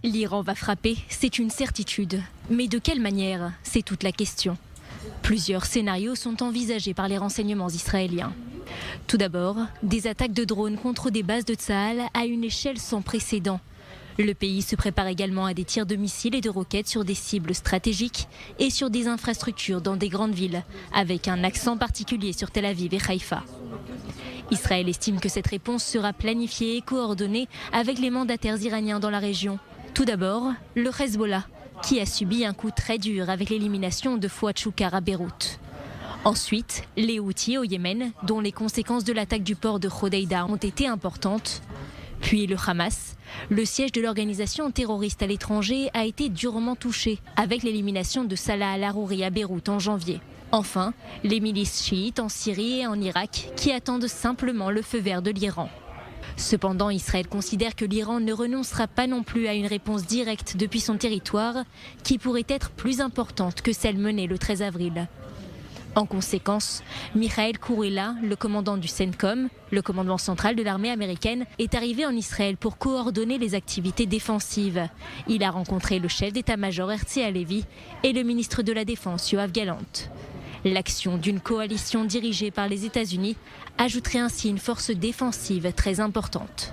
L'Iran va frapper, c'est une certitude. Mais de quelle manière? C'est toute la question. Plusieurs scénarios sont envisagés par les renseignements israéliens. Tout d'abord, des attaques de drones contre des bases de Tsahal à une échelle sans précédent. Le pays se prépare également à des tirs de missiles et de roquettes sur des cibles stratégiques et sur des infrastructures dans des grandes villes, avec un accent particulier sur Tel Aviv et Haïfa. Israël estime que cette réponse sera planifiée et coordonnée avec les mandataires iraniens dans la région. Tout d'abord, le Hezbollah, qui a subi un coup très dur avec l'élimination de Fouad Choukar à Beyrouth. Ensuite, les Houthis au Yémen, dont les conséquences de l'attaque du port de Hodeïda ont été importantes. Puis le Hamas. Le siège de l'organisation terroriste à l'étranger a été durement touché avec l'élimination de Salah al-Harouri à Beyrouth en janvier. Enfin, les milices chiites en Syrie et en Irak qui attendent simplement le feu vert de l'Iran. Cependant, Israël considère que l'Iran ne renoncera pas non plus à une réponse directe depuis son territoire qui pourrait être plus importante que celle menée le 13 avril. En conséquence, Mikhail Kourila, le commandant du CENTCOM, le commandement central de l'armée américaine, est arrivé en Israël pour coordonner les activités défensives. Il a rencontré le chef d'état-major Herzi Halevi et le ministre de la Défense Yoav Gallant. L'action d'une coalition dirigée par les États-Unis ajouterait ainsi une force défensive très importante.